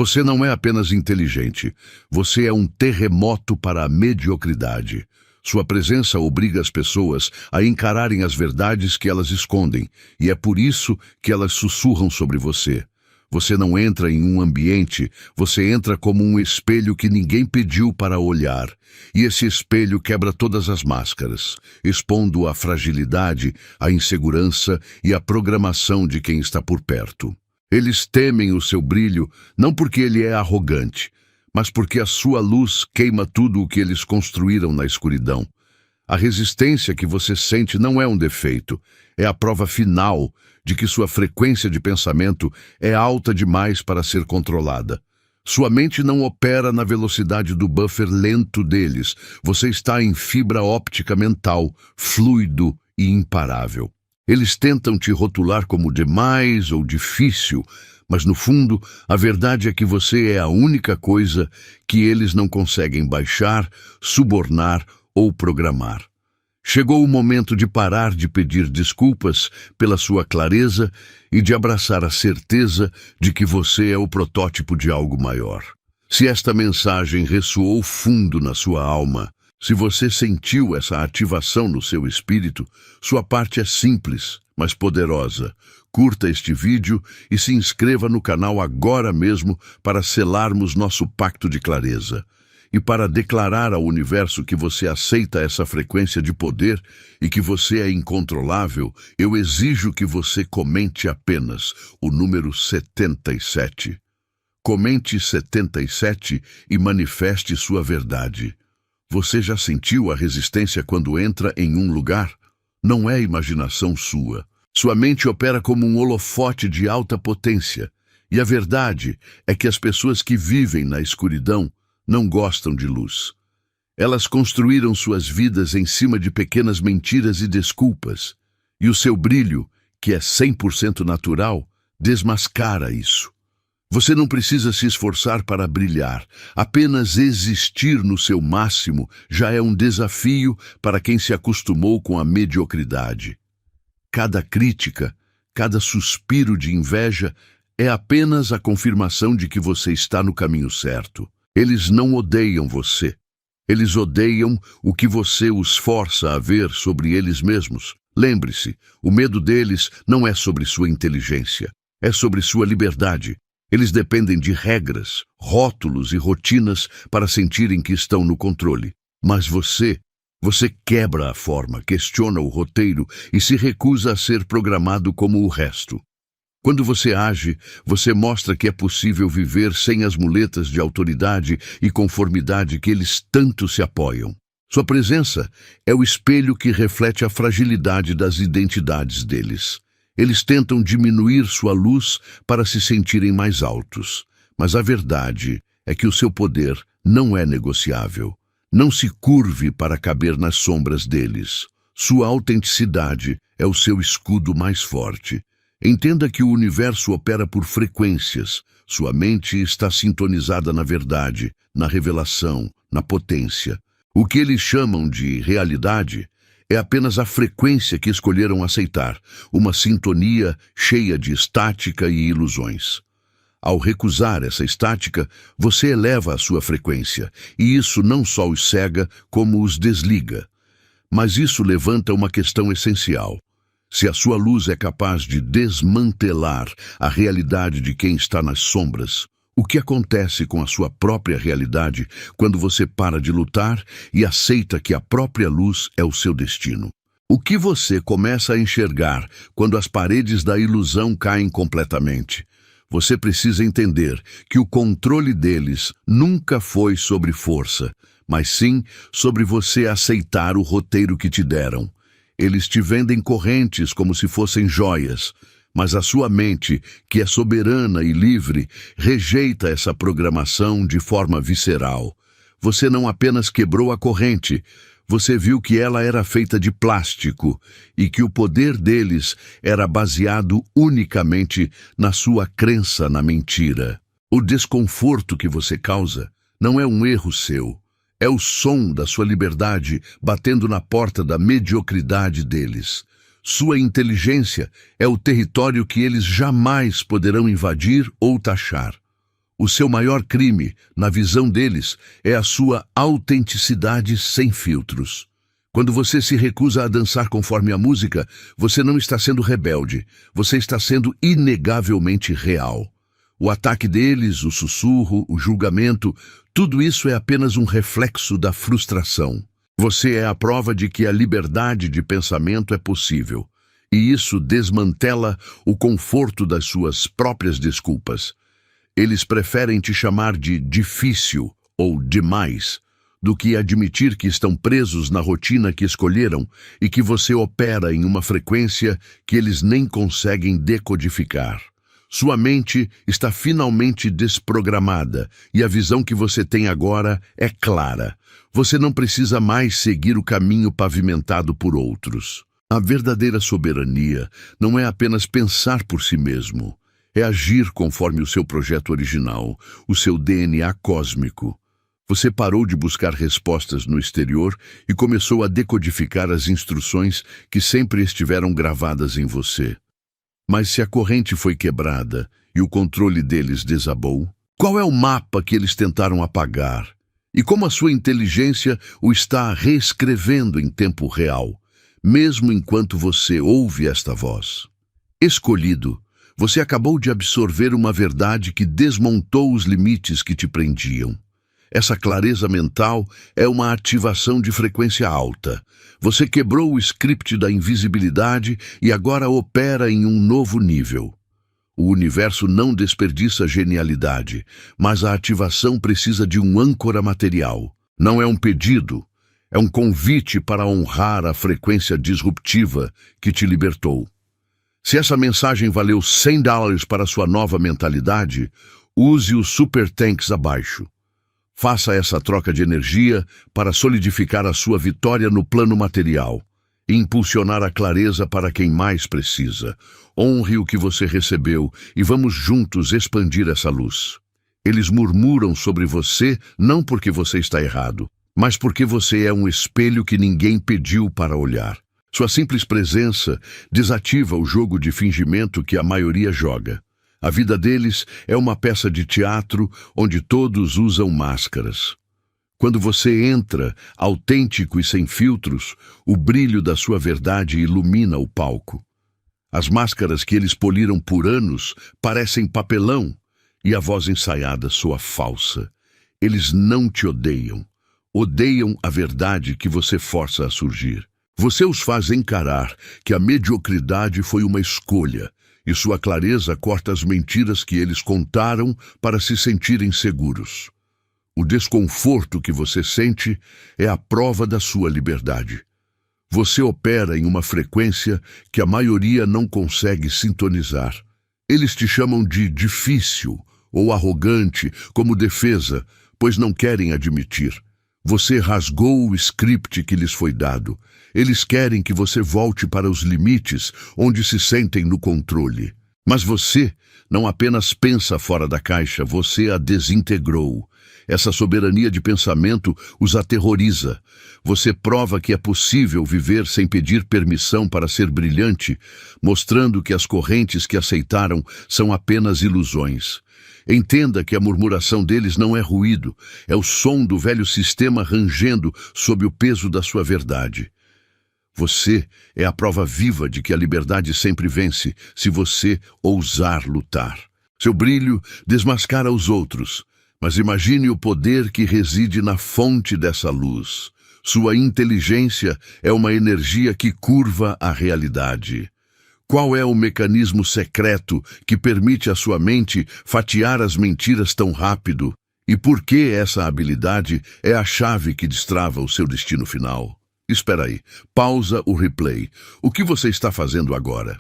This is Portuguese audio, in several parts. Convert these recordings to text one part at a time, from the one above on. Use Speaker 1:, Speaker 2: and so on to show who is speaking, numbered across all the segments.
Speaker 1: Você não é apenas inteligente, você é um terremoto para a mediocridade. Sua presença obriga as pessoas a encararem as verdades que elas escondem, e é por isso que elas sussurram sobre você. Você não entra em um ambiente, você entra como um espelho que ninguém pediu para olhar. E esse espelho quebra todas as máscaras, expondo a fragilidade, a insegurança e a programação de quem está por perto. Eles temem o seu brilho, não porque ele é arrogante, mas porque a sua luz queima tudo o que eles construíram na escuridão. A resistência que você sente não é um defeito, é a prova final de que sua frequência de pensamento é alta demais para ser controlada. Sua mente não opera na velocidade do buffer lento deles. Você está em fibra óptica mental, fluido e imparável. Eles tentam te rotular como demais ou difícil, mas no fundo, a verdade é que você é a única coisa que eles não conseguem baixar, subornar ou programar. Chegou o momento de parar de pedir desculpas pela sua clareza e de abraçar a certeza de que você é o protótipo de algo maior. Se esta mensagem ressoou fundo na sua alma, se você sentiu essa ativação no seu espírito, sua parte é simples, mas poderosa. Curta este vídeo e se inscreva no canal agora mesmo para selarmos nosso pacto de clareza. E para declarar ao universo que você aceita essa frequência de poder e que você é incontrolável, eu exijo que você comente apenas o número 77. Comente 77 e manifeste sua verdade. Você já sentiu a resistência quando entra em um lugar? Não é imaginação sua. Sua mente opera como um holofote de alta potência. E a verdade é que as pessoas que vivem na escuridão não gostam de luz. Elas construíram suas vidas em cima de pequenas mentiras e desculpas. E o seu brilho, que é 100% natural, desmascara isso. Você não precisa se esforçar para brilhar. Apenas existir no seu máximo já é um desafio para quem se acostumou com a mediocridade. Cada crítica, cada suspiro de inveja é apenas a confirmação de que você está no caminho certo. Eles não odeiam você. Eles odeiam o que você os força a ver sobre eles mesmos. Lembre-se, o medo deles não é sobre sua inteligência, é sobre sua liberdade. Eles dependem de regras, rótulos e rotinas para sentirem que estão no controle. Mas você quebra a forma, questiona o roteiro e se recusa a ser programado como o resto. Quando você age, você mostra que é possível viver sem as muletas de autoridade e conformidade que eles tanto se apoiam. Sua presença é o espelho que reflete a fragilidade das identidades deles. Eles tentam diminuir sua luz para se sentirem mais altos. Mas a verdade é que o seu poder não é negociável. Não se curve para caber nas sombras deles. Sua autenticidade é o seu escudo mais forte. Entenda que o universo opera por frequências. Sua mente está sintonizada na verdade, na revelação, na potência. O que eles chamam de realidade é apenas a frequência que escolheram aceitar, uma sintonia cheia de estática e ilusões. Ao recusar essa estática, você eleva a sua frequência, e isso não só os cega, como os desliga. Mas isso levanta uma questão essencial. Se a sua luz é capaz de desmantelar a realidade de quem está nas sombras, o que acontece com a sua própria realidade quando você para de lutar e aceita que a própria luz é o seu destino? O que você começa a enxergar quando as paredes da ilusão caem completamente? Você precisa entender que o controle deles nunca foi sobre força, mas sim sobre você aceitar o roteiro que te deram. Eles te vendem correntes como se fossem joias, mas a sua mente, que é soberana e livre, rejeita essa programação de forma visceral. Você não apenas quebrou a corrente, você viu que ela era feita de plástico e que o poder deles era baseado unicamente na sua crença na mentira. O desconforto que você causa não é um erro seu. É o som da sua liberdade batendo na porta da mediocridade deles. Sua inteligência é o território que eles jamais poderão invadir ou taxar. O seu maior crime, na visão deles, é a sua autenticidade sem filtros. Quando você se recusa a dançar conforme a música, você não está sendo rebelde, você está sendo inegavelmente real. O ataque deles, o sussurro, o julgamento, tudo isso é apenas um reflexo da frustração. Você é a prova de que a liberdade de pensamento é possível, e isso desmantela o conforto das suas próprias desculpas. Eles preferem te chamar de difícil ou demais, do que admitir que estão presos na rotina que escolheram e que você opera em uma frequência que eles nem conseguem decodificar. Sua mente está finalmente desprogramada e a visão que você tem agora é clara. Você não precisa mais seguir o caminho pavimentado por outros. A verdadeira soberania não é apenas pensar por si mesmo, é agir conforme o seu projeto original, o seu DNA cósmico. Você parou de buscar respostas no exterior e começou a decodificar as instruções que sempre estiveram gravadas em você. Mas se a corrente foi quebrada e o controle deles desabou, qual é o mapa que eles tentaram apagar? E como a sua inteligência o está reescrevendo em tempo real, mesmo enquanto você ouve esta voz? Escolhido, você acabou de absorver uma verdade que desmontou os limites que te prendiam. Essa clareza mental é uma ativação de frequência alta. Você quebrou o script da invisibilidade e agora opera em um novo nível. O universo não desperdiça genialidade, mas a ativação precisa de um âncora material. Não é um pedido, é um convite para honrar a frequência disruptiva que te libertou. Se essa mensagem valeu $100 para sua nova mentalidade, use os super tanks abaixo. Faça essa troca de energia para solidificar a sua vitória no plano material e impulsionar a clareza para quem mais precisa. Honre o que você recebeu e vamos juntos expandir essa luz. Eles murmuram sobre você não porque você está errado, mas porque você é um espelho que ninguém pediu para olhar. Sua simples presença desativa o jogo de fingimento que a maioria joga. A vida deles é uma peça de teatro onde todos usam máscaras. Quando você entra, autêntico e sem filtros, o brilho da sua verdade ilumina o palco. As máscaras que eles poliram por anos parecem papelão e a voz ensaiada soa falsa. Eles não te odeiam. Odeiam a verdade que você força a surgir. Você os faz encarar que a mediocridade foi uma escolha, e sua clareza corta as mentiras que eles contaram para se sentirem seguros. O desconforto que você sente é a prova da sua liberdade. Você opera em uma frequência que a maioria não consegue sintonizar. Eles te chamam de difícil ou arrogante como defesa, pois não querem admitir. Você rasgou o script que lhes foi dado. Eles querem que você volte para os limites onde se sentem no controle. Mas você não apenas pensa fora da caixa, você a desintegrou. Essa soberania de pensamento os aterroriza. Você prova que é possível viver sem pedir permissão para ser brilhante, mostrando que as correntes que aceitaram são apenas ilusões. Entenda que a murmuração deles não é ruído, é o som do velho sistema rangendo sob o peso da sua verdade. Você é a prova viva de que a liberdade sempre vence se você ousar lutar. Seu brilho desmascara os outros, mas imagine o poder que reside na fonte dessa luz. Sua inteligência é uma energia que curva a realidade. Qual é o mecanismo secreto que permite à sua mente fatiar as mentiras tão rápido? E por que essa habilidade é a chave que destrava o seu destino final? Espera aí, pausa o replay. O que você está fazendo agora?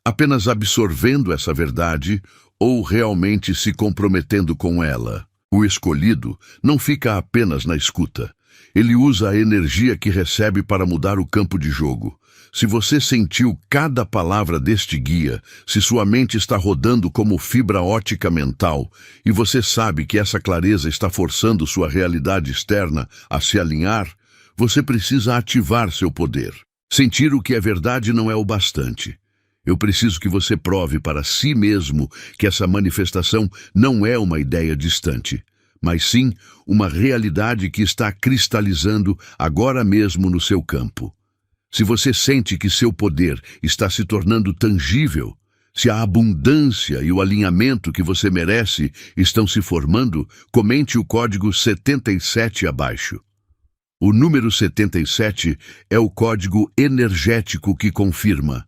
Speaker 1: Apenas absorvendo essa verdade ou realmente se comprometendo com ela? O escolhido não fica apenas na escuta. Ele usa a energia que recebe para mudar o campo de jogo. Se você sentiu cada palavra deste guia, se sua mente está rodando como fibra ótica mental, e você sabe que essa clareza está forçando sua realidade externa a se alinhar, você precisa ativar seu poder. Sentir o que é verdade não é o bastante. Eu preciso que você prove para si mesmo que essa manifestação não é uma ideia distante, mas sim uma realidade que está cristalizando agora mesmo no seu campo. Se você sente que seu poder está se tornando tangível, se a abundância e o alinhamento que você merece estão se formando, comente o código 77 abaixo. O número 77 é o código energético que confirma: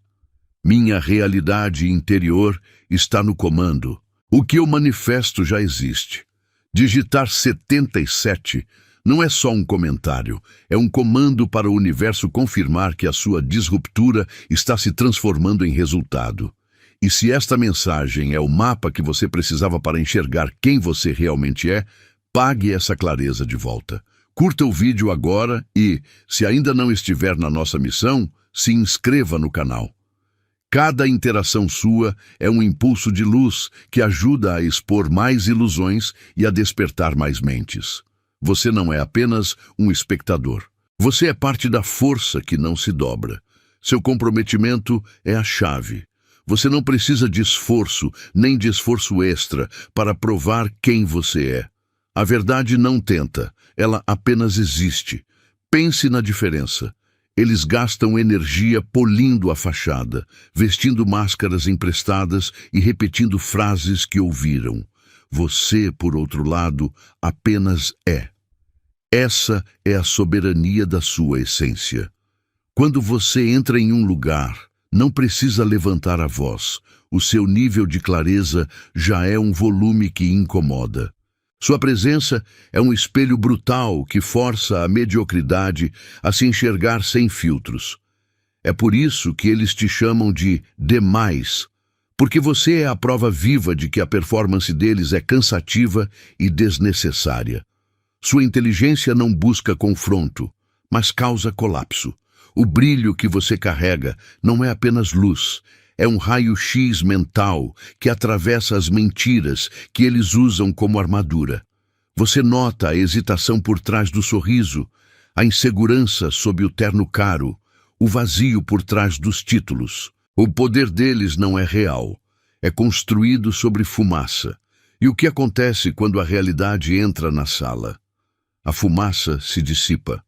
Speaker 1: minha realidade interior está no comando. O que eu manifesto já existe. Digitar 77 não é só um comentário, é um comando para o universo confirmar que a sua disruptura está se transformando em resultado. E se esta mensagem é o mapa que você precisava para enxergar quem você realmente é, pague essa clareza de volta. Curta o vídeo agora e, se ainda não estiver na nossa missão, se inscreva no canal. Cada interação sua é um impulso de luz que ajuda a expor mais ilusões e a despertar mais mentes. Você não é apenas um espectador. Você é parte da força que não se dobra. Seu comprometimento é a chave. Você não precisa de esforço, nem de esforço extra, para provar quem você é. A verdade não tenta, ela apenas existe. Pense na diferença. Eles gastam energia polindo a fachada, vestindo máscaras emprestadas e repetindo frases que ouviram. Você, por outro lado, apenas é. Essa é a soberania da sua essência. Quando você entra em um lugar, não precisa levantar a voz. O seu nível de clareza já é um volume que incomoda. Sua presença é um espelho brutal que força a mediocridade a se enxergar sem filtros. É por isso que eles te chamam de demais, porque você é a prova viva de que a performance deles é cansativa e desnecessária. Sua inteligência não busca confronto, mas causa colapso. O brilho que você carrega não é apenas luz, é um raio-x mental que atravessa as mentiras que eles usam como armadura. Você nota a hesitação por trás do sorriso, a insegurança sob o terno caro, o vazio por trás dos títulos. O poder deles não é real, é construído sobre fumaça. E o que acontece quando a realidade entra na sala? A fumaça se dissipa.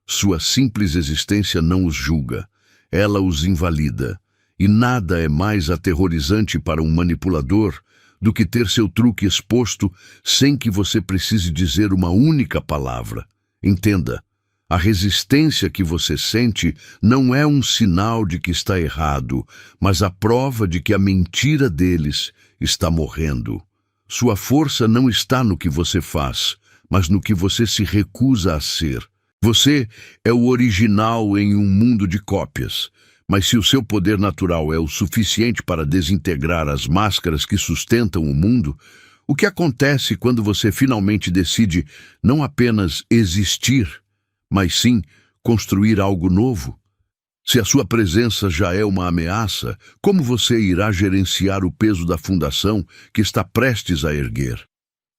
Speaker 1: Sua simples existência não os julga, ela os invalida. E nada é mais aterrorizante para um manipulador do que ter seu truque exposto sem que você precise dizer uma única palavra. Entenda, a resistência que você sente não é um sinal de que está errado, mas a prova de que a mentira deles está morrendo. Sua força não está no que você faz, mas no que você se recusa a ser. Você é o original em um mundo de cópias. Mas se o seu poder natural é o suficiente para desintegrar as máscaras que sustentam o mundo, o que acontece quando você finalmente decide não apenas existir, mas sim construir algo novo? Se a sua presença já é uma ameaça, como você irá gerenciar o peso da fundação que está prestes a erguer?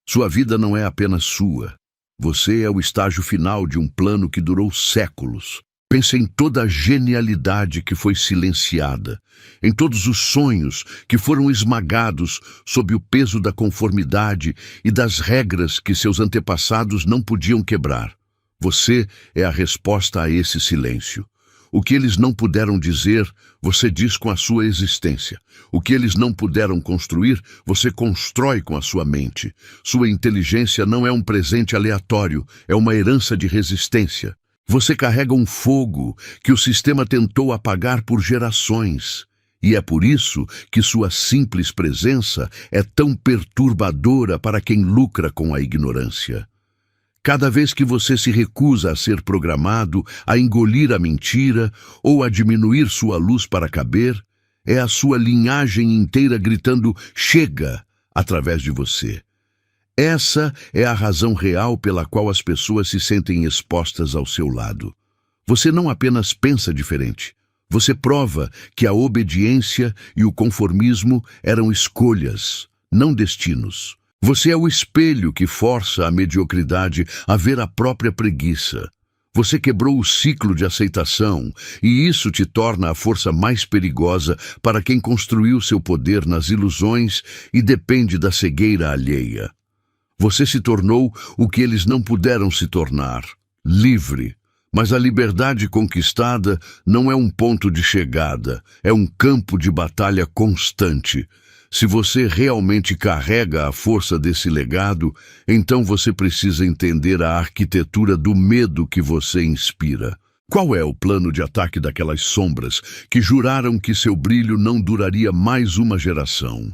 Speaker 1: Sua vida não é apenas sua. Você é o estágio final de um plano que durou séculos. Pense em toda a genialidade que foi silenciada, em todos os sonhos que foram esmagados sob o peso da conformidade e das regras que seus antepassados não podiam quebrar. Você é a resposta a esse silêncio. O que eles não puderam dizer, você diz com a sua existência. O que eles não puderam construir, você constrói com a sua mente. Sua inteligência não é um presente aleatório, é uma herança de resistência. Você carrega um fogo que o sistema tentou apagar por gerações. E é por isso que sua simples presença é tão perturbadora para quem lucra com a ignorância. Cada vez que você se recusa a ser programado, a engolir a mentira ou a diminuir sua luz para caber, é a sua linhagem inteira gritando "chega" através de você. Essa é a razão real pela qual as pessoas se sentem expostas ao seu lado. Você não apenas pensa diferente, você prova que a obediência e o conformismo eram escolhas, não destinos. Você é o espelho que força a mediocridade a ver a própria preguiça. Você quebrou o ciclo de aceitação, e isso te torna a força mais perigosa para quem construiu seu poder nas ilusões e depende da cegueira alheia. Você se tornou o que eles não puderam se tornar, livre. Mas a liberdade conquistada não é um ponto de chegada, é um campo de batalha constante. Se você realmente carrega a força desse legado, então você precisa entender a arquitetura do medo que você inspira. Qual é o plano de ataque daquelas sombras que juraram que seu brilho não duraria mais uma geração?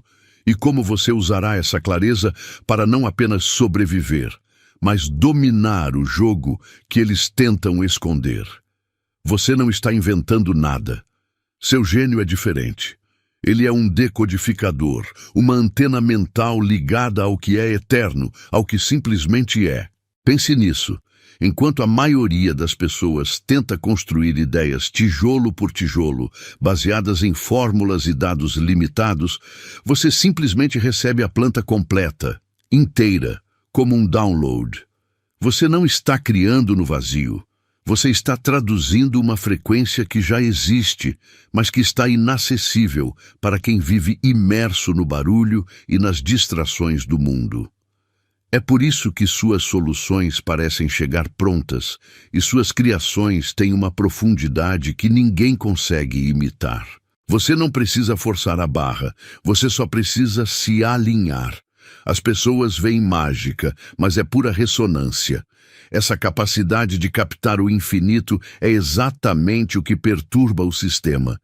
Speaker 1: E como você usará essa clareza para não apenas sobreviver, mas dominar o jogo que eles tentam esconder? Você não está inventando nada. Seu gênio é diferente. Ele é um decodificador, uma antena mental ligada ao que é eterno, ao que simplesmente é. Pense nisso. Enquanto a maioria das pessoas tenta construir ideias tijolo por tijolo, baseadas em fórmulas e dados limitados, você simplesmente recebe a planta completa, inteira, como um download. Você não está criando no vazio. Você está traduzindo uma frequência que já existe, mas que está inacessível para quem vive imerso no barulho e nas distrações do mundo. É por isso que suas soluções parecem chegar prontas e suas criações têm uma profundidade que ninguém consegue imitar. Você não precisa forçar a barra, você só precisa se alinhar. As pessoas veem mágica, mas é pura ressonância. Essa capacidade de captar o infinito é exatamente o que perturba o sistema.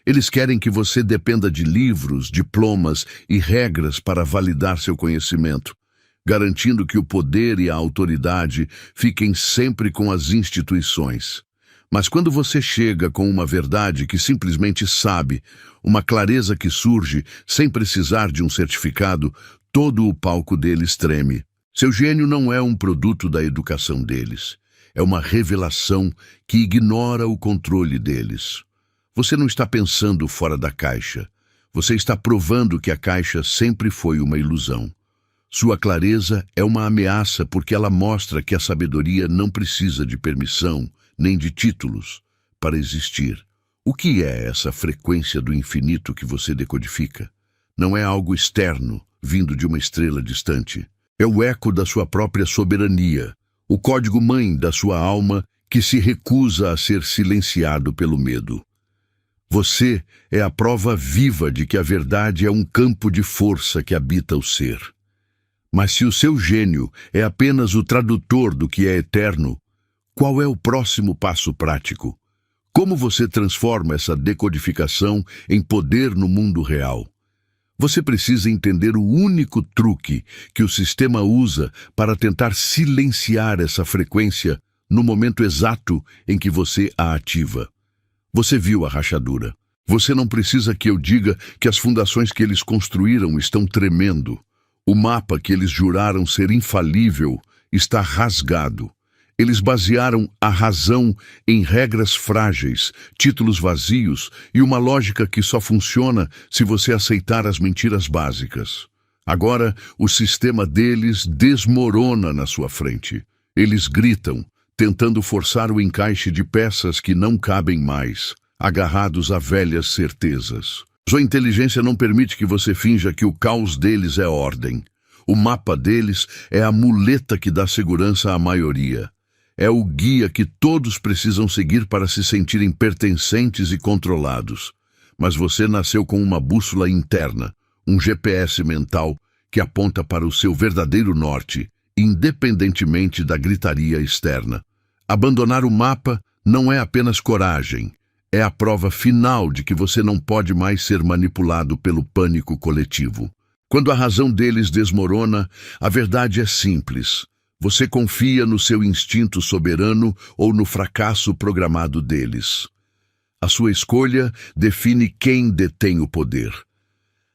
Speaker 1: Eles querem que você dependa de livros, diplomas e regras para validar seu conhecimento, garantindo que o poder e a autoridade fiquem sempre com as instituições. Mas quando você chega com uma verdade que simplesmente sabe, uma clareza que surge sem precisar de um certificado, todo o palco deles treme. Seu gênio não é um produto da educação deles. É uma revelação que ignora o controle deles. Você não está pensando fora da caixa. Você está provando que a caixa sempre foi uma ilusão. Sua clareza é uma ameaça porque ela mostra que a sabedoria não precisa de permissão, nem de títulos, para existir. O que é essa frequência do infinito que você decodifica? Não é algo externo, vindo de uma estrela distante. É o eco da sua própria soberania, o código-mãe da sua alma que se recusa a ser silenciado pelo medo. Você é a prova viva de que a verdade é um campo de força que habita o ser. Mas se o seu gênio é apenas o tradutor do que é eterno, qual é o próximo passo prático? Como você transforma essa decodificação em poder no mundo real? Você precisa entender o único truque que o sistema usa para tentar silenciar essa frequência no momento exato em que você a ativa. Você viu a rachadura. Você não precisa que eu diga que as fundações que eles construíram estão tremendo. O mapa que eles juraram ser infalível está rasgado. Eles basearam a razão em regras frágeis, títulos vazios e uma lógica que só funciona se você aceitar as mentiras básicas. Agora, o sistema deles desmorona na sua frente. Eles gritam, tentando forçar o encaixe de peças que não cabem mais, agarrados a velhas certezas. Sua inteligência não permite que você finja que o caos deles é ordem. O mapa deles é a muleta que dá segurança à maioria. É o guia que todos precisam seguir para se sentirem pertencentes e controlados. Mas você nasceu com uma bússola interna, um GPS mental que aponta para o seu verdadeiro norte, independentemente da gritaria externa. Abandonar o mapa não é apenas coragem, é a prova final de que você não pode mais ser manipulado pelo pânico coletivo. Quando a razão deles desmorona, a verdade é simples. Você confia no seu instinto soberano ou no fracasso programado deles. A sua escolha define quem detém o poder.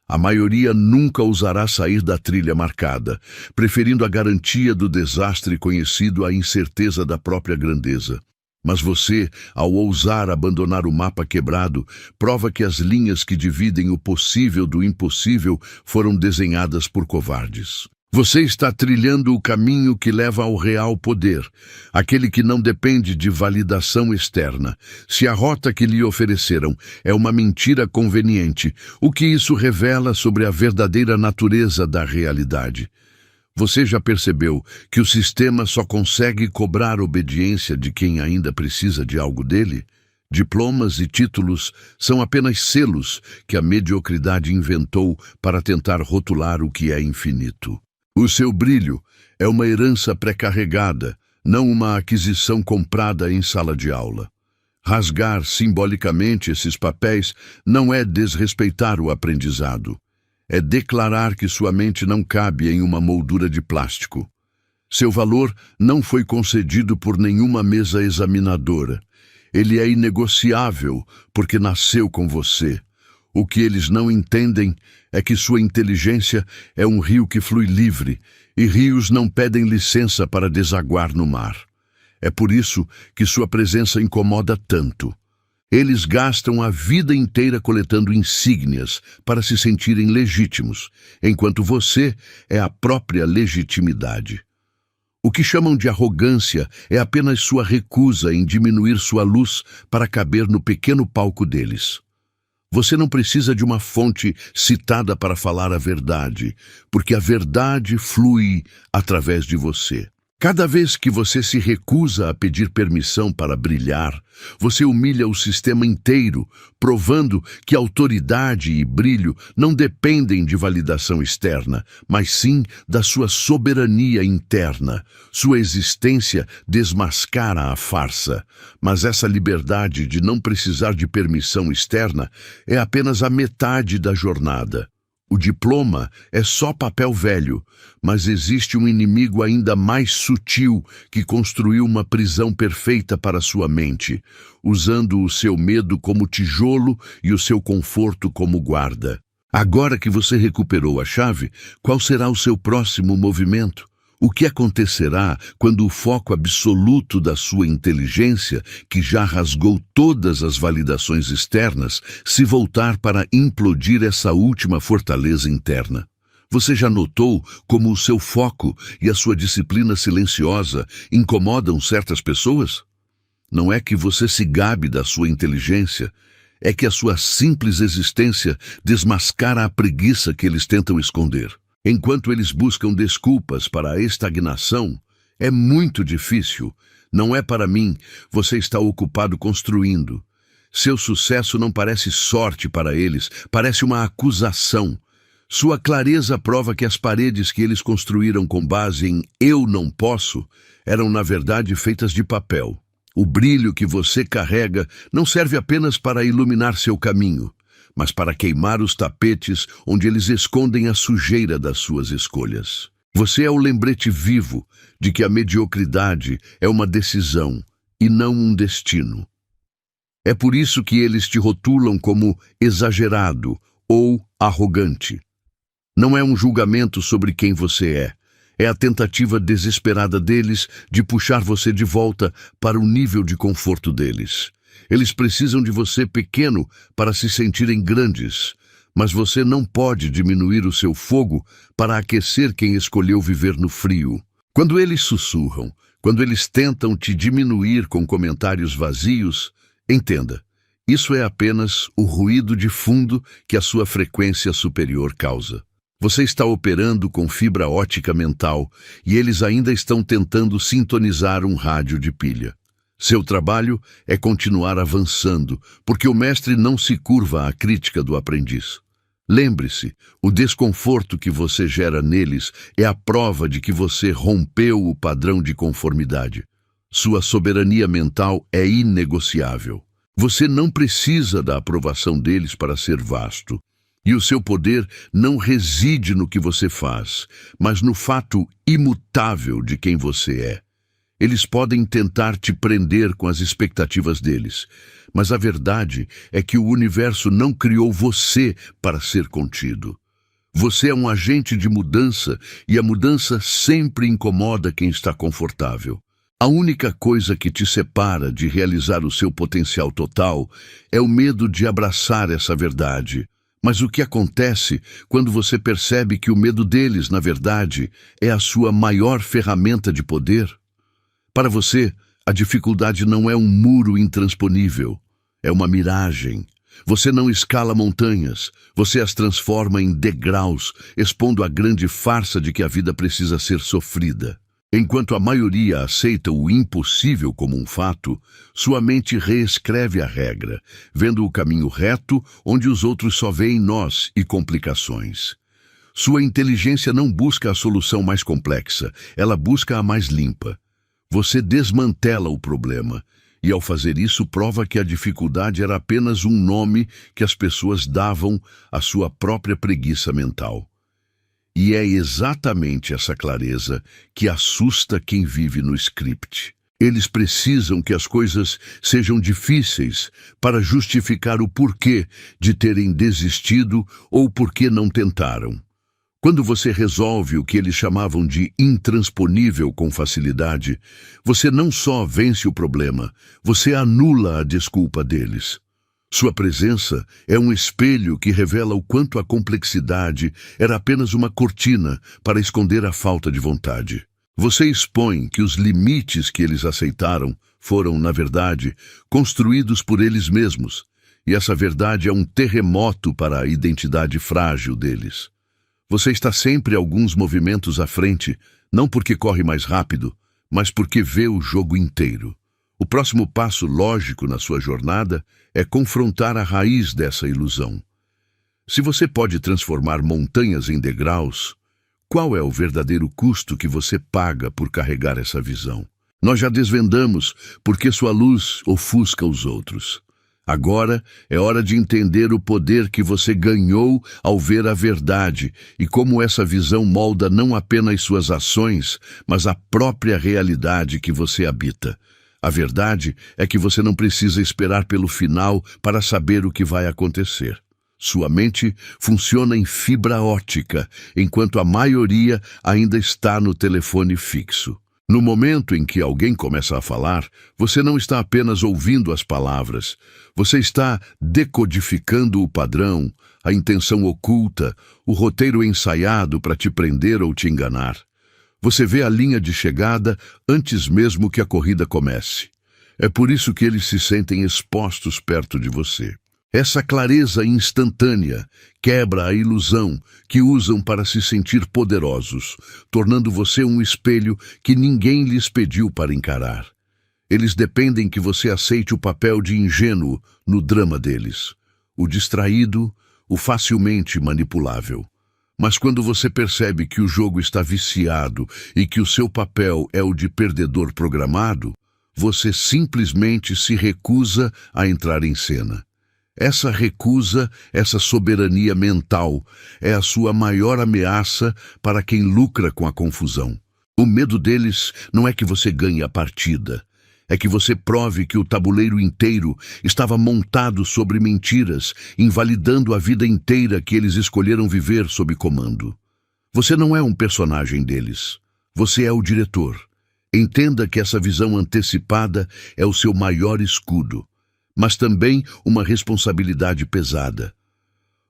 Speaker 1: A maioria nunca ousará sair da trilha marcada, preferindo a garantia do desastre conhecido à incerteza da própria grandeza. Mas você, ao ousar abandonar o mapa quebrado, prova que as linhas que dividem o possível do impossível foram desenhadas por covardes. Você está trilhando o caminho que leva ao real poder, aquele que não depende de validação externa. Se a rota que lhe ofereceram é uma mentira conveniente, o que isso revela sobre a verdadeira natureza da realidade? Você já percebeu que o sistema só consegue cobrar obediência de quem ainda precisa de algo dele? Diplomas e títulos são apenas selos que a mediocridade inventou para tentar rotular o que é infinito. O seu brilho é uma herança pré-carregada, não uma aquisição comprada em sala de aula. Rasgar simbolicamente esses papéis não é desrespeitar o aprendizado. É declarar que sua mente não cabe em uma moldura de plástico. Seu valor não foi concedido por nenhuma mesa examinadora. Ele é inegociável porque nasceu com você. O que eles não entendem é que sua inteligência é um rio que flui livre, e rios não pedem licença para desaguar no mar. É por isso que sua presença incomoda tanto. Eles gastam a vida inteira coletando insígnias para se sentirem legítimos, enquanto você é a própria legitimidade. O que chamam de arrogância é apenas sua recusa em diminuir sua luz para caber no pequeno palco deles. Você não precisa de uma fonte citada para falar a verdade, porque a verdade flui através de você. Cada vez que você se recusa a pedir permissão para brilhar, você humilha o sistema inteiro, provando que autoridade e brilho não dependem de validação externa, mas sim da sua soberania interna. Sua existência desmascara a farsa, mas essa liberdade de não precisar de permissão externa é apenas a metade da jornada. O diploma é só papel velho, mas existe um inimigo ainda mais sutil que construiu uma prisão perfeita para sua mente, usando o seu medo como tijolo e o seu conforto como guarda. Agora que você recuperou a chave, qual será o seu próximo movimento? O que acontecerá quando o foco absoluto da sua inteligência, que já rasgou todas as validações externas, se voltar para implodir essa última fortaleza interna? Você já notou como o seu foco e a sua disciplina silenciosa incomodam certas pessoas? Não é que você se gabe da sua inteligência, é que a sua simples existência desmascara a preguiça que eles tentam esconder. Enquanto eles buscam desculpas para a estagnação, é muito difícil. Não é para mim, você está ocupado construindo. Seu sucesso não parece sorte para eles, parece uma acusação. Sua clareza prova que as paredes que eles construíram com base em "eu não posso" eram na verdade feitas de papel. O brilho que você carrega não serve apenas para iluminar seu caminho, mas para queimar os tapetes onde eles escondem a sujeira das suas escolhas. Você é o lembrete vivo de que a mediocridade é uma decisão e não um destino. É por isso que eles te rotulam como exagerado ou arrogante. Não é um julgamento sobre quem você é a tentativa desesperada deles de puxar você de volta para o nível de conforto deles. Eles precisam de você pequeno para se sentirem grandes, mas você não pode diminuir o seu fogo para aquecer quem escolheu viver no frio. Quando eles sussurram, quando eles tentam te diminuir com comentários vazios, entenda, isso é apenas o ruído de fundo que a sua frequência superior causa. Você está operando com fibra ótica mental e eles ainda estão tentando sintonizar um rádio de pilha. Seu trabalho é continuar avançando, porque o mestre não se curva à crítica do aprendiz. Lembre-se, o desconforto que você gera neles é a prova de que você rompeu o padrão de conformidade. Sua soberania mental é inegociável. Você não precisa da aprovação deles para ser vasto. E o seu poder não reside no que você faz, mas no fato imutável de quem você é. Eles podem tentar te prender com as expectativas deles, mas a verdade é que o universo não criou você para ser contido. Você é um agente de mudança e a mudança sempre incomoda quem está confortável. A única coisa que te separa de realizar o seu potencial total é o medo de abraçar essa verdade. Mas o que acontece quando você percebe que o medo deles, na verdade, é a sua maior ferramenta de poder? Para você, a dificuldade não é um muro intransponível, é uma miragem. Você não escala montanhas, você as transforma em degraus, expondo a grande farsa de que a vida precisa ser sofrida. Enquanto a maioria aceita o impossível como um fato, sua mente reescreve a regra, vendo o caminho reto onde os outros só veem nós e complicações. Sua inteligência não busca a solução mais complexa, ela busca a mais limpa. Você desmantela o problema, e ao fazer isso prova que a dificuldade era apenas um nome que as pessoas davam à sua própria preguiça mental. E é exatamente essa clareza que assusta quem vive no script. Eles precisam que as coisas sejam difíceis para justificar o porquê de terem desistido ou porquê não tentaram. Quando você resolve o que eles chamavam de intransponível com facilidade, você não só vence o problema, você anula a desculpa deles. Sua presença é um espelho que revela o quanto a complexidade era apenas uma cortina para esconder a falta de vontade. Você expõe que os limites que eles aceitaram foram, na verdade, construídos por eles mesmos, e essa verdade é um terremoto para a identidade frágil deles. Você está sempre alguns movimentos à frente, não porque corre mais rápido, mas porque vê o jogo inteiro. O próximo passo lógico na sua jornada é confrontar a raiz dessa ilusão. Se você pode transformar montanhas em degraus, qual é o verdadeiro custo que você paga por carregar essa visão? Nós já desvendamos porque sua luz ofusca os outros. Agora é hora de entender o poder que você ganhou ao ver a verdade e como essa visão molda não apenas suas ações, mas a própria realidade que você habita. A verdade é que você não precisa esperar pelo final para saber o que vai acontecer. Sua mente funciona em fibra ótica, enquanto a maioria ainda está no telefone fixo. No momento em que alguém começa a falar, você não está apenas ouvindo as palavras, você está decodificando o padrão, a intenção oculta, o roteiro ensaiado para te prender ou te enganar. Você vê a linha de chegada antes mesmo que a corrida comece. É por isso que eles se sentem expostos perto de você. Essa clareza instantânea quebra a ilusão que usam para se sentir poderosos, tornando você um espelho que ninguém lhes pediu para encarar. Eles dependem que você aceite o papel de ingênuo no drama deles, o distraído, o facilmente manipulável. Mas quando você percebe que o jogo está viciado e que o seu papel é o de perdedor programado, você simplesmente se recusa a entrar em cena. Essa recusa, essa soberania mental, é a sua maior ameaça para quem lucra com a confusão. O medo deles não é que você ganhe a partida, é que você prove que o tabuleiro inteiro estava montado sobre mentiras, invalidando a vida inteira que eles escolheram viver sob comando. Você não é um personagem deles, você é o diretor. Entenda que essa visão antecipada é o seu maior escudo, mas também uma responsabilidade pesada.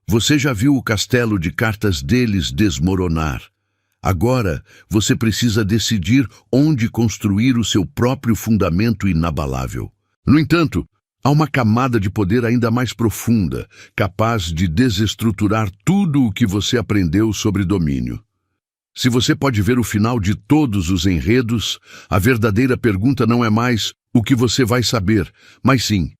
Speaker 1: Você já viu o castelo de cartas deles desmoronar. Agora, você precisa decidir onde construir o seu próprio fundamento inabalável. No entanto, há uma camada de poder ainda mais profunda, capaz de desestruturar tudo o que você aprendeu sobre domínio. Se você pode ver o final de todos os enredos, a verdadeira pergunta não é mais o que você vai saber, mas sim,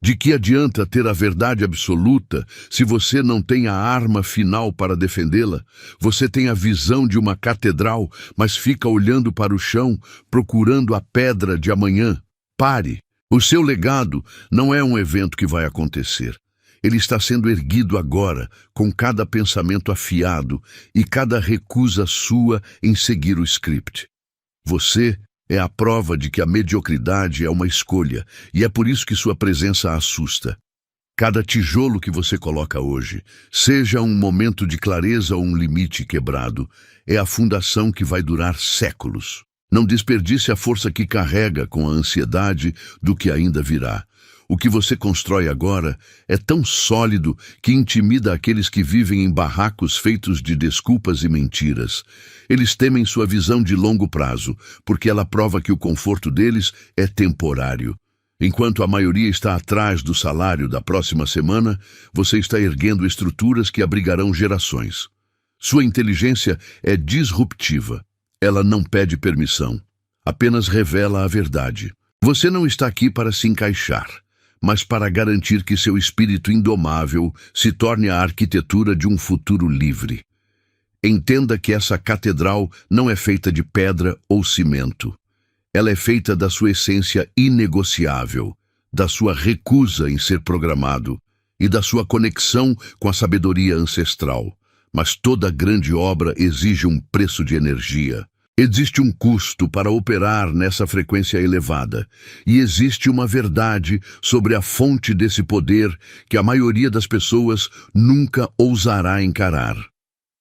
Speaker 1: de que adianta ter a verdade absoluta se você não tem a arma final para defendê-la? Você tem a visão de uma catedral, mas fica olhando para o chão, procurando a pedra de amanhã. Pare! O seu legado não é um evento que vai acontecer. Ele está sendo erguido agora, com cada pensamento afiado e cada recusa sua em seguir o script. Você é a prova de que a mediocridade é uma escolha, e é por isso que sua presença assusta. Cada tijolo que você coloca hoje, seja um momento de clareza ou um limite quebrado, é a fundação que vai durar séculos. Não desperdice a força que carrega com a ansiedade do que ainda virá. O que você constrói agora é tão sólido que intimida aqueles que vivem em barracos feitos de desculpas e mentiras. Eles temem sua visão de longo prazo, porque ela prova que o conforto deles é temporário. Enquanto a maioria está atrás do salário da próxima semana, você está erguendo estruturas que abrigarão gerações. Sua inteligência é disruptiva. Ela não pede permissão, apenas revela a verdade. Você não está aqui para se encaixar, mas para garantir que seu espírito indomável se torne a arquitetura de um futuro livre. Entenda que essa catedral não é feita de pedra ou cimento. Ela é feita da sua essência inegociável, da sua recusa em ser programado e da sua conexão com a sabedoria ancestral. Mas toda grande obra exige um preço de energia. Existe um custo para operar nessa frequência elevada, e existe uma verdade sobre a fonte desse poder que a maioria das pessoas nunca ousará encarar.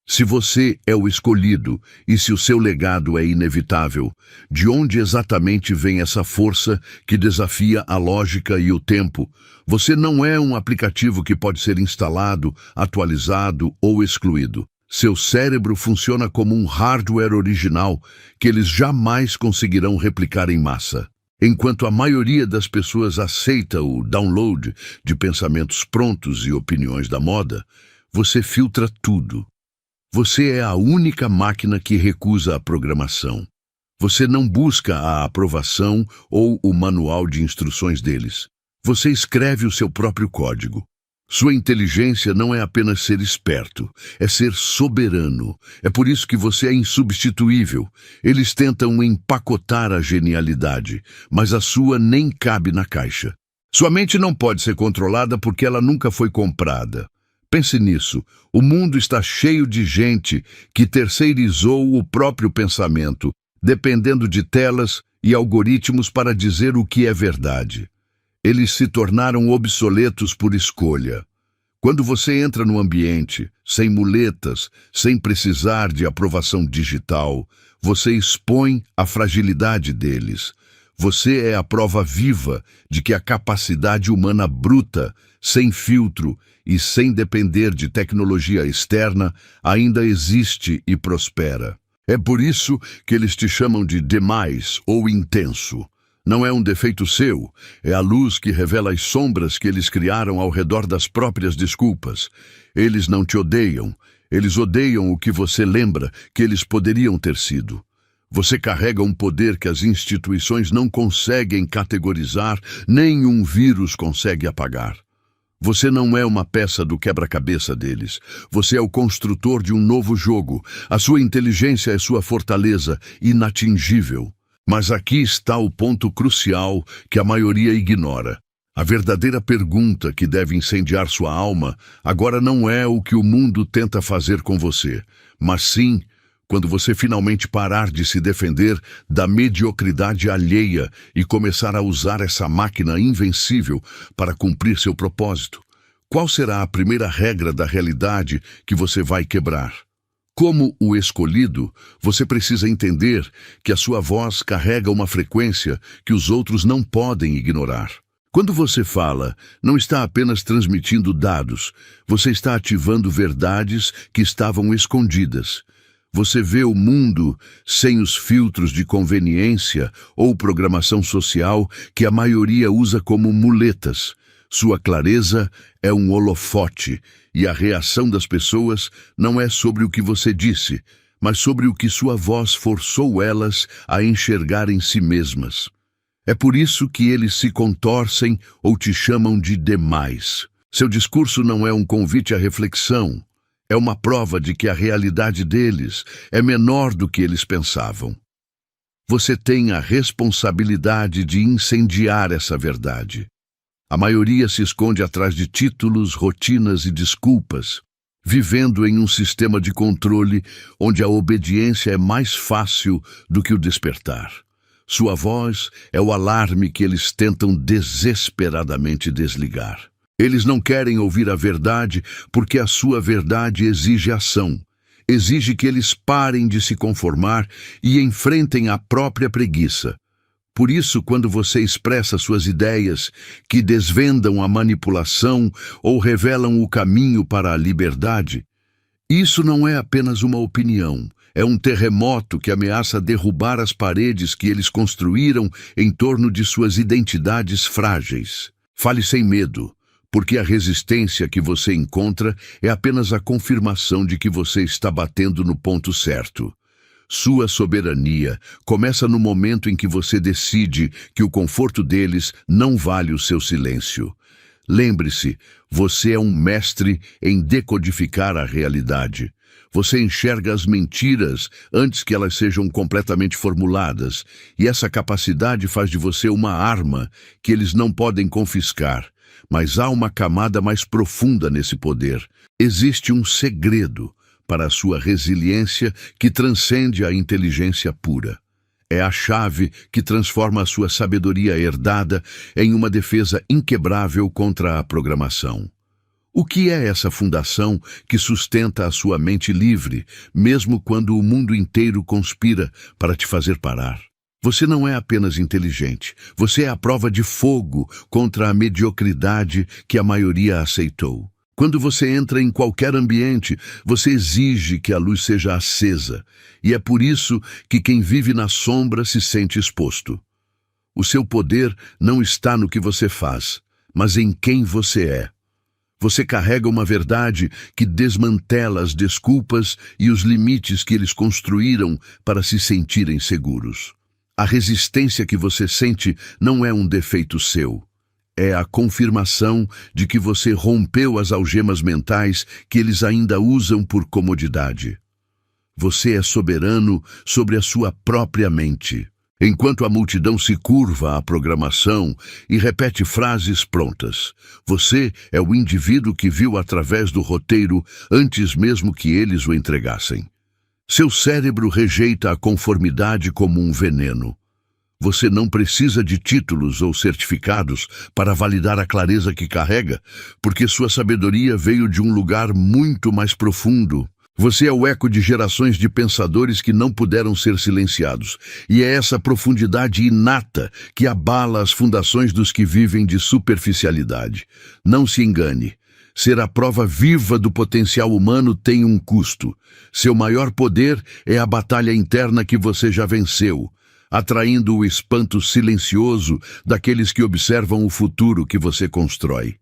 Speaker 1: Se você é o escolhido e se o seu legado é inevitável, de onde exatamente vem essa força que desafia a lógica e o tempo? Você não é um aplicativo que pode ser instalado, atualizado ou excluído. Seu cérebro funciona como um hardware original que eles jamais conseguirão replicar em massa. Enquanto a maioria das pessoas aceita o download de pensamentos prontos e opiniões da moda, você filtra tudo. Você é a única máquina que recusa a programação. Você não busca a aprovação ou o manual de instruções deles. Você escreve o seu próprio código. Sua inteligência não é apenas ser esperto, é ser soberano. É por isso que você é insubstituível. Eles tentam empacotar a genialidade, mas a sua nem cabe na caixa. Sua mente não pode ser controlada porque ela nunca foi comprada. Pense nisso. O mundo está cheio de gente que terceirizou o próprio pensamento, dependendo de telas e algoritmos para dizer o que é verdade. Eles se tornaram obsoletos por escolha. Quando você entra no ambiente, sem muletas, sem precisar de aprovação digital, você expõe a fragilidade deles. Você é a prova viva de que a capacidade humana bruta, sem filtro e sem depender de tecnologia externa, ainda existe e prospera. É por isso que eles te chamam de demais ou intenso. Não é um defeito seu, é a luz que revela as sombras que eles criaram ao redor das próprias desculpas. Eles não te odeiam, eles odeiam o que você lembra que eles poderiam ter sido. Você carrega um poder que as instituições não conseguem categorizar, nem um vírus consegue apagar. Você não é uma peça do quebra-cabeça deles. Você é o construtor de um novo jogo. A sua inteligência é sua fortaleza, inatingível. Mas aqui está o ponto crucial que a maioria ignora. A verdadeira pergunta que deve incendiar sua alma agora não é o que o mundo tenta fazer com você, mas sim quando você finalmente parar de se defender da mediocridade alheia e começar a usar essa máquina invencível para cumprir seu propósito. Qual será a primeira regra da realidade que você vai quebrar? Como o escolhido, você precisa entender que a sua voz carrega uma frequência que os outros não podem ignorar. Quando você fala, não está apenas transmitindo dados, você está ativando verdades que estavam escondidas. Você vê o mundo sem os filtros de conveniência ou programação social que a maioria usa como muletas. Sua clareza é um holofote, e a reação das pessoas não é sobre o que você disse, mas sobre o que sua voz forçou elas a enxergar em si mesmas. É por isso que eles se contorcem ou te chamam de demais. Seu discurso não é um convite à reflexão, é uma prova de que a realidade deles é menor do que eles pensavam. Você tem a responsabilidade de incendiar essa verdade. A maioria se esconde atrás de títulos, rotinas e desculpas, vivendo em um sistema de controle onde a obediência é mais fácil do que o despertar. Sua voz é o alarme que eles tentam desesperadamente desligar. Eles não querem ouvir a verdade porque a sua verdade exige ação. Exige que eles parem de se conformar e enfrentem a própria preguiça. Por isso, quando você expressa suas ideias que desvendam a manipulação ou revelam o caminho para a liberdade, isso não é apenas uma opinião, é um terremoto que ameaça derrubar as paredes que eles construíram em torno de suas identidades frágeis. Fale sem medo, porque a resistência que você encontra é apenas a confirmação de que você está batendo no ponto certo. Sua soberania começa no momento em que você decide que o conforto deles não vale o seu silêncio. Lembre-se, você é um mestre em decodificar a realidade. Você enxerga as mentiras antes que elas sejam completamente formuladas, e essa capacidade faz de você uma arma que eles não podem confiscar. Mas há uma camada mais profunda nesse poder. Existe um segredo para a sua resiliência que transcende a inteligência pura. É a chave que transforma a sua sabedoria herdada em uma defesa inquebrável contra a programação. O que é essa fundação que sustenta a sua mente livre, mesmo quando o mundo inteiro conspira para te fazer parar? Você não é apenas inteligente, você é a prova de fogo contra a mediocridade que a maioria aceitou. Quando você entra em qualquer ambiente, você exige que a luz seja acesa, e é por isso que quem vive na sombra se sente exposto. O seu poder não está no que você faz, mas em quem você é. Você carrega uma verdade que desmantela as desculpas e os limites que eles construíram para se sentirem seguros. A resistência que você sente não é um defeito seu. É a confirmação de que você rompeu as algemas mentais que eles ainda usam por comodidade. Você é soberano sobre a sua própria mente. Enquanto a multidão se curva à programação e repete frases prontas, você é o indivíduo que viu através do roteiro antes mesmo que eles o entregassem. Seu cérebro rejeita a conformidade como um veneno. Você não precisa de títulos ou certificados para validar a clareza que carrega, porque sua sabedoria veio de um lugar muito mais profundo. Você é o eco de gerações de pensadores que não puderam ser silenciados, e é essa profundidade inata que abala as fundações dos que vivem de superficialidade. Não se engane. Ser a prova viva do potencial humano tem um custo. Seu maior poder é a batalha interna que você já venceu, atraindo o espanto silencioso daqueles que observam o futuro que você constrói.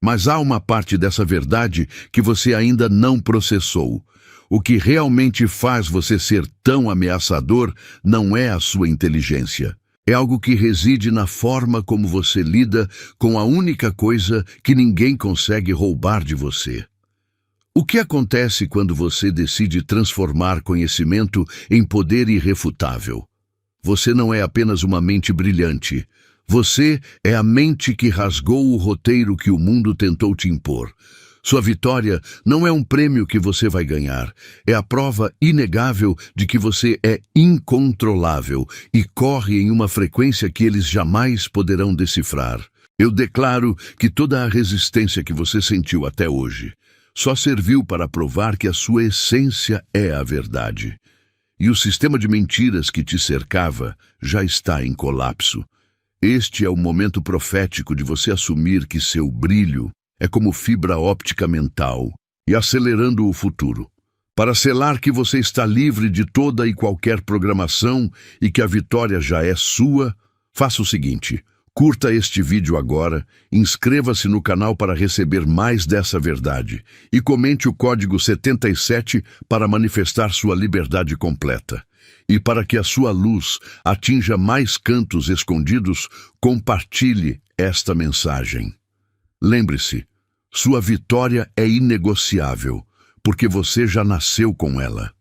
Speaker 1: Mas há uma parte dessa verdade que você ainda não processou. O que realmente faz você ser tão ameaçador não é a sua inteligência. É algo que reside na forma como você lida com a única coisa que ninguém consegue roubar de você. O que acontece quando você decide transformar conhecimento em poder irrefutável? Você não é apenas uma mente brilhante. Você é a mente que rasgou o roteiro que o mundo tentou te impor. Sua vitória não é um prêmio que você vai ganhar. É a prova inegável de que você é incontrolável e corre em uma frequência que eles jamais poderão decifrar. Eu declaro que toda a resistência que você sentiu até hoje só serviu para provar que a sua essência é a verdade. E o sistema de mentiras que te cercava já está em colapso. Este é o momento profético de você assumir que seu brilho é como fibra óptica mental e acelerando o futuro. Para selar que você está livre de toda e qualquer programação e que a vitória já é sua, faça o seguinte: curta este vídeo agora, inscreva-se no canal para receber mais dessa verdade e comente o código 77 para manifestar sua liberdade completa. E para que a sua luz atinja mais cantos escondidos, compartilhe esta mensagem. Lembre-se, sua vitória é inegociável, porque você já nasceu com ela.